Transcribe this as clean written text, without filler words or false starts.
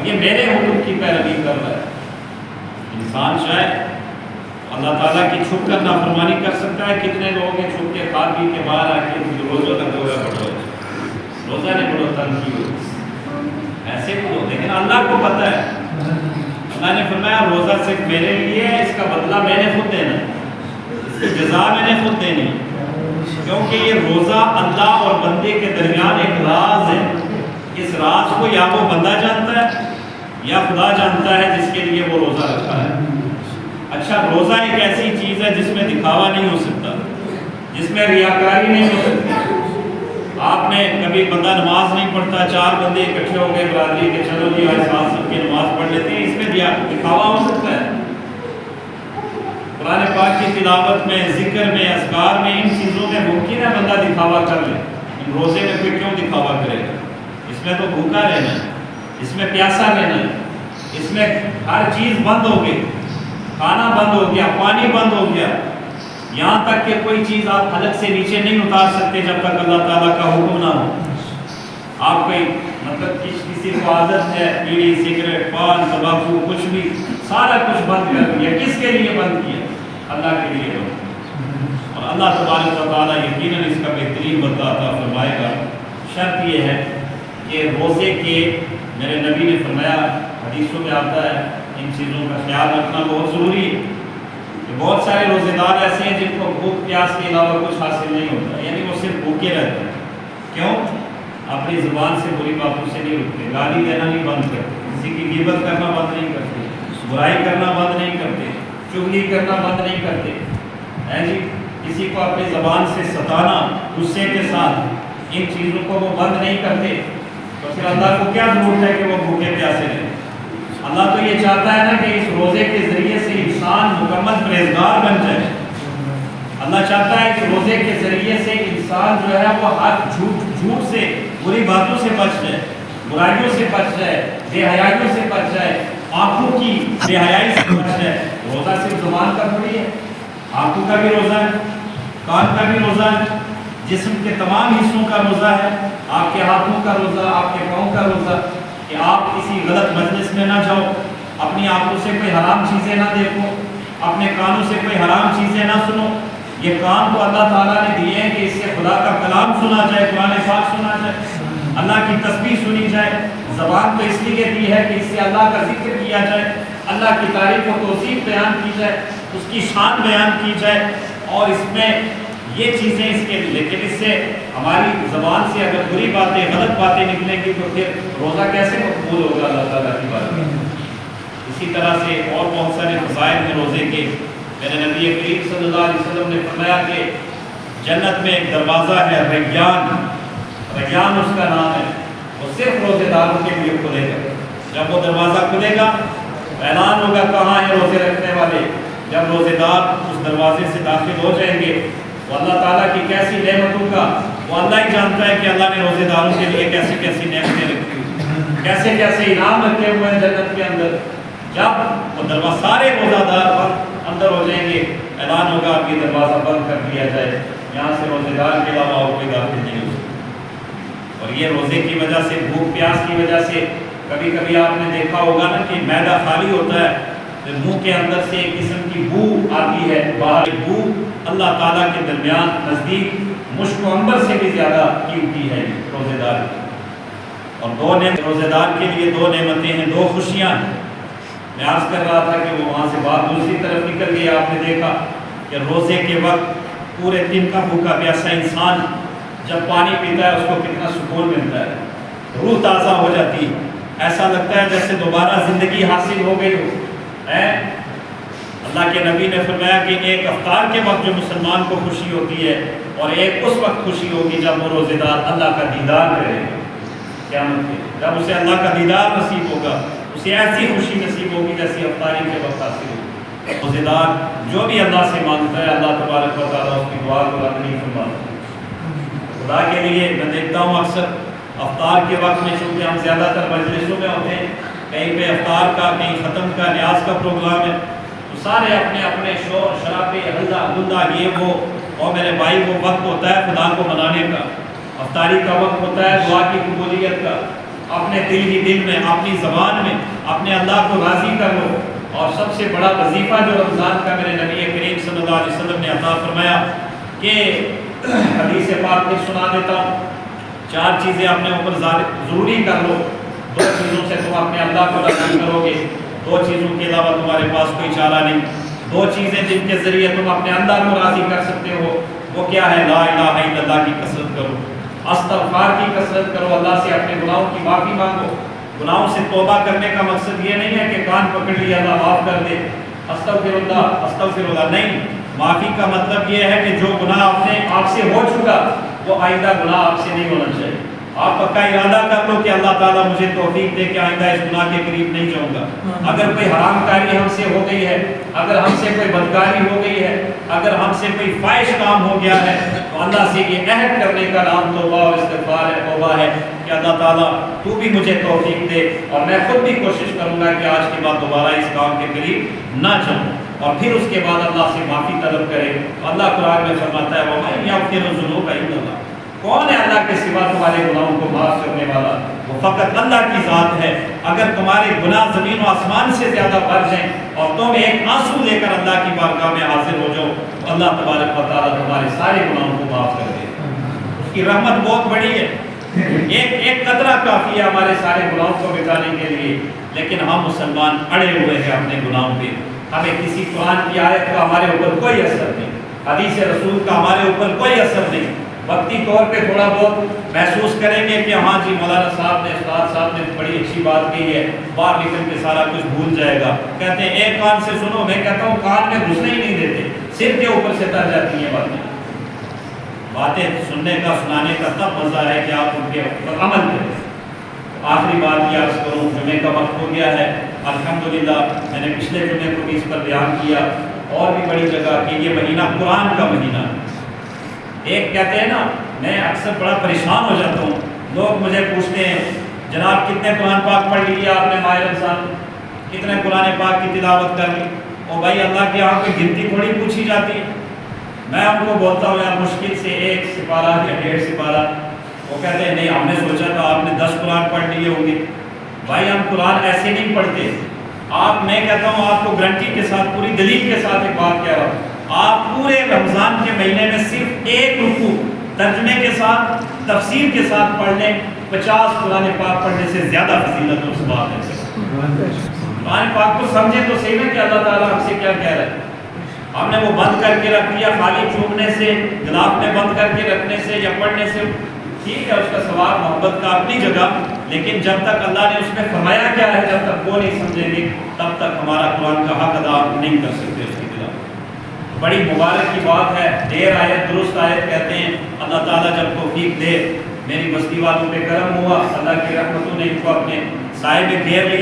اور یہ میرے حکم کی پیروی کر رہا ہے۔ انسان شاید اللہ تعالیٰ کی چھپ کر نافرمانی کر سکتا ہے۔ کتنے لوگ ہیں چھپ کے کھا پی کے باہر آ کے روزوں تک روزہ پڑھو، روزہ نے بڑو تنگ کی ہو، ایسے بھی ہو، لیکن اللہ کو پتہ ہے۔ اللہ نے فرمایا روزہ صرف میرے لیے ہے، اس کا بدلہ میں نے خود دینا ہے، اس کی جزا میں نے خود دینی ہے، کیونکہ یہ روزہ اللہ اور بندے کے درمیان ایک راز ہے۔ اس راز کو یا وہ بندہ جانتا ہے یا خدا جانتا ہے جس کے لیے وہ روزہ رکھا ہے۔ اچھا، روزہ ایک ایسی چیز ہے جس میں دکھاوا نہیں ہو سکتا، جس میں ریاکاری نہیں ہو سکتی۔ آپ نے کبھی بندہ نماز نہیں پڑھتا، چار بندے اکٹھے ہو گئے برادری کے، چلو جی آج ساتھ سب کی نماز پڑھ لیتے ہیں، اس میں دکھاوا ہو سکتا ہے؟ قرآن پاک کی تلاوت میں، ذکر میں، اذکار میں، ان چیزوں میں ممکن ہے بندہ دکھاوا کر لے، روزے میں کوئی کیوں دکھاوا کرے گا؟ اس میں تو بھوکا رہنا ہے، اس میں پیاسا رہنا ہے، اس میں ہر چیز بند ہو گئی، کھانا بند ہو گیا، پانی بند ہو گیا، یہاں تک کہ کوئی چیز آپ حلق سے نیچے نہیں اتار سکتے جب تک اللہ تعالیٰ کا حکم نہ ہو۔ آپ کوئی مطلب کسی کو عادت ہے بیڑی، سگریٹ، پان، تمباکو، کچھ بھی سارا کچھ بند کر دیا، کس کے لیے بند کیا؟ اللہ کے لیے بند کیا۔ اور اللہ تبارک و تعالیٰ یقیناً اس کا بہترین بدلہ عطا فرمائے گا۔ شرط یہ ہے کہ روزے کے، میرے نبی نے فرمایا، حدیثوں میں آتا ہے، ان چیزوں کا خیال رکھنا بہت ضروری ہے۔ بہت سارے روزے دار ایسے ہیں جن کو بھوک پیاس کے علاوہ کچھ حاصل نہیں ہوتا، یعنی وہ صرف بھوکے رہتے ہیں۔ کیوں؟ اپنی زبان سے بری باتوں سے نہیں رکتے، گالی دینا نہیں بند کرتے، کسی کی غیبت کرنا بند نہیں کرتے، برائی کرنا بند نہیں کرتے، چغلی کرنا بند نہیں کرتے، جی کسی کو اپنی زبان سے ستانا غصے کے ساتھ، ان چیزوں کو وہ بند نہیں کرتے، تو پھر اللہ کو کیا ضرورت ہے کہ وہ بھوکے پیاسے رہیں؟ اللہ تو یہ چاہتا ہے نا کہ اس روزے کے ذریعے سے انسان مکمل پرہیزگار بن جائے۔ اللہ چاہتا ہے کہ روزے کے ذریعے سے انسان جو ہے وہ ہر جھوٹ سے، بری باتوں سے بچ جائے، برائیوں سے بچ جائے، بے حیائیوں سے بچ جائے، آنکھوں کی بے حیائی سے بچ جائے۔ روزہ صرف زبان کا تھوڑی ہے، آنکھوں کا بھی روزہ ہے، کان کا بھی روزہ ہے، جسم کے تمام حصوں کا روزہ ہے، آپ کے ہاتھوں کا روزہ، آپ کے پاؤں کا روزہ، کہ آپ کسی غلط مجلس میں نہ جاؤ، اپنی آنکھوں سے کوئی حرام چیزیں نہ دیکھو، اپنے کانوں سے کوئی حرام چیزیں نہ سنو۔ یہ کان تو اللہ تعالیٰ نے دیے ہیں کہ اس سے خدا کا کلام سنا جائے، قرآن پاک سنا جائے، اللہ کی تسبیح سنی جائے۔ زبان تو اس لیے دی ہے کہ اس سے اللہ کا ذکر کیا جائے، اللہ کی تعریف و توصیف بیان کی جائے، اس کی شان بیان کی جائے، اور اس میں یہ چیزیں اس کے، لیکن اس سے ہماری زبان سے اگر بری باتیں، غلط باتیں نکلیں گی تو پھر روزہ کیسے مقبول ہوگا اللہ تعالیٰ کی بات میں؟ اسی طرح سے اور بہت سارے فضائل ہیں روزے کے۔ میرے نبی کریم صلی اللہ علیہ وسلم نے فرمایا کہ جنت میں ایک دروازہ ہے ریان، ریان اس کا نام ہے، وہ صرف روزے داروں کے لیے کھلے گا۔ جب وہ دروازہ کھلے گا اعلان ہوگا کہاں ہیں روزے رکھنے والے۔ جب روزے دار اس دروازے سے داخل ہو جائیں گے، وہ اللہ تعالیٰ کی کیسی نعمتوں کا، وہ اللہ ہی جانتا ہے کہ اللہ نے روزے داروں کے لیے کیسی کیسی نعمتیں رکھی ہوئی، کیسے کیسے انعام رکھے ہوئے ہیں جنت کے اندر۔ جب وہ دروازہ، سارے روزہ دار اندر ہو جائیں گے، اعلان ہوگا کہ دروازہ بند کر دیا جائے، یہاں سے روزے دار کے علاوہ اور کوئی داخل نہیں ہو سکتا۔ اور یہ روزے کی وجہ سے، بھوک پیاس کی وجہ سے، کبھی کبھی آپ نے دیکھا ہوگا نا کہ معدہ خالی ہوتا ہے، منہ کے اندر سے ایک قسم کی بو آتی ہے، باہر بو اللہ تعالیٰ کے درمیان نزدیک مشک و عنبر سے بھی زیادہ قیمتی ہے روزے دار کی۔ اور دو نعمت روزے دار کے لیے، دو نعمتیں ہیں، دو خوشیاں ہیں۔ میں عرض کر رہا تھا کہ وہ وہاں سے بات دوسری طرف نکل گئی۔ آپ نے دیکھا کہ روزے کے وقت پورے دن کا بھوکا پیاسا انسان جب پانی پیتا ہے اس کو کتنا سکون ملتا ہے، روح تازہ ہو جاتی ہے، ایسا لگتا ہے جیسے دوبارہ زندگی حاصل ہو گئی ہو۔ اللہ کے نبی نے فرمایا کہ ایک افطار کے وقت جو مسلمان کو خوشی ہوتی ہے، اور ایک اس وقت خوشی ہوگی جب وہ روزے دار اللہ کا دیدار کرے گا قیامت کے، جب اسے اللہ کا دیدار نصیب ہوگا، اسے ایسی خوشی نصیب ہوگی جیسی افطاری کے وقت حاصل ہوگی۔ روزے دار جو بھی اللہ سے مانگتا ہے، اللہ تبارک و تعالیٰ اس کی دعا کو رد نہیں فرماتا۔ خدا کے لیے میں دیکھتا ہوں اکثر افطار کے وقت میں، چونکہ ہم زیادہ تر مجلسوں میں ہوتے ہیں، کہیں پہ افطار کا، کہیں ختم کا، نیاز کا پروگرام ہے، تو سارے اپنے اپنے شور شرابے، ہلدا گندا، یہ وہ، اور میرے بھائی وہ وقت ہوتا ہے خدا کو منانے کا، افطاری کا وقت ہوتا ہے دعا کی قبولیت کا۔ اپنے دل ہی دل میں، اپنی زبان میں اپنے اللہ کو راضی کر لو۔ اور سب سے بڑا وظیفہ جو رمضان کا میرے نبی کریم صلی اللہ علیہ وسلم نے عطا فرمایا کہ حدیث پاک میں سنا دیتا ہوں، 4 چیزیں اپنے اوپر ضروری کر لو، 2 چیزوں سے تم اپنے اللہ کو راضی کرو گے، 2 چیزوں کے علاوہ تمہارے پاس کوئی چارہ نہیں۔ 2 چیزیں جن کے ذریعے تم اپنے اللہ کو راضی کر سکتے ہو، وہ کیا ہے؟ لا الہ الا اللہ کی کثرت کرو، استغفار کی کثرت کرو، اللہ سے اپنے گناہوں کی معافی مانگو۔ گناہوں سے توبہ کرنے کا مقصد یہ نہیں ہے کہ کان پکڑ لیا اللہ معاف کر دے، استغفر اللہ نہیں۔ معافی کا مطلب یہ ہے کہ جو گناہ آپ سے ہو چکا وہ آئندہ گناہ آپ سے نہیں ہونا چاہیے۔ آپ پکا ارادہ کر لو کہ اللہ تعالیٰ مجھے توفیق دے کہ آئندہ اس گناہ کے قریب نہیں جاؤں گا۔ اگر کوئی حرام کاری ہم سے ہو گئی ہے، اگر ہم سے کوئی بدکاری ہو گئی ہے، اگر ہم سے کوئی فاحش کام ہو گیا ہے، تو اللہ سے یہ عہد کرنے کا نام توبہ اور استغفار ہے، توبہ ہے کہ اللہ تعالیٰ تو بھی مجھے توفیق دے، اور میں خود بھی کوشش کروں گا کہ آج کے بعد دوبارہ اس کام کے قریب نہ جاؤں۔ اور پھر اس کے بعد اللہ سے معافی طلب کرے۔ اللہ قرآن میں فرماتا ہے وَمَن يَغْفِرُ الذُّنُوبَ إِلَّا اللَّهُ، کون ہے اللہ کے سوا تمہارے گناہوں کو معاف کرنے والا؟ وہ فقط اللہ کی ذات ہے۔ اگر تمہارے گناہ زمین و آسمان سے زیادہ بڑھ جائیں اور تم ایک آنسو لے کر اللہ کی بارگاہ میں حاضر ہو جاؤ تو اللہ تبارک و تعالیٰ تمہارے سارے گناہوں کو معاف کر دے۔ اس کی رحمت بہت بڑی ہے، ایک قطرہ کافی ہے ہمارے سارے گناہوں کو مٹانے کے لیے، لیکن ہم مسلمان اڑے ہوئے ہیں اپنے گناہوں پہ۔ ہمیں کسی قرآن کی آیت کا ہمارے اوپر کوئی اثر نہیں، حدیث رسول کا ہمارے اوپر کوئی اثر نہیں۔ وقتی طور پہ تھوڑا بہت محسوس کریں گے کہ ہاں جی مولانا صاحب نے، استاد صاحب نے بڑی اچھی بات کہی ہے، باہر نکل کے سارا کچھ بھول جائے گا۔ کہتے ہیں ایک کان سے سنو، میں کہتا ہوں کان میں گھسنے ہی نہیں دیتے، سر کے اوپر سے تر جاتی ہیں باتیں سننے کا، سنانے کا تب مزہ ہے کہ آپ ان کے اوپر عمل کریں۔ آخری بات یہ عرض کروں، جمعے کا وقت ہو گیا ہے، الحمدللہ میں نے پچھلے جمعے کو بھی اس پر بیان کیا، اور بھی بڑی جگہ کہ یہ مہینہ قرآن کا مہینہ ہے۔ ایک کہتے ہیں نا، میں اکثر بڑا پریشان ہو جاتا ہوں، لوگ مجھے پوچھتے ہیں جناب کتنے قرآن پاک پڑھ لیے آپ نے ماہ رمضان، کتنے قرآن پاک کی تلاوت کر لی؟ اور بھائی اللہ کے یہاں کوئی گنتی تھوڑی پوچھی جاتی ہے۔ میں ان کو بولتا ہوں یار مشکل سے 1 سپارہ یا 1.5 سپارہ۔ وہ کہتے ہیں نہیں ہم نے سوچا تھا آپ نے 10 قرآن پڑھ لیے ہوں گے۔ بھائی ہم قرآن ایسے نہیں پڑھتے، میں کہتا ہوں آپ کو گارنٹی کے ساتھ، پوری دلیل کے ساتھ ایک بات کہہ رہا ہوں، آپ پورے رمضان کے مہینے میں صرف 1 رکوع ترجمے کے ساتھ، تفسیر کے ساتھ پڑھ لیں، 50 قرآن پاک پڑھنے سے زیادہ فضیلت اس بات ہے۔ قرآن پاک کو سمجھیں تو صحیح ہے کہ اللہ تعالیٰ ہم سے کیا کہہ رہا ہے۔ ہم نے وہ بند کر کے رکھ دیا، خالی چومنے سے، گلاف میں بند کر کے رکھنے سے یا پڑھنے سے ٹھیک ہے، اس کا ثواب محبت کا اپنی جگہ، لیکن جب تک اللہ نے اس میں فرمایا کیا ہے، جب تک وہ نہیں سمجھیں گے تب تک ہمارا قرآن کا حق ادا نہیں کر سکتے۔ اس کی تلاوت بڑی مبارک کی بات ہے، دیر آیت درست آیت کہتے ہیں۔ اللہ تعالیٰ جب توفیق دے، میری بستی والوں پہ کرم ہوا، اللہ کی رحمتوں نے ان کو اپنے سائے میں گھیر لیا۔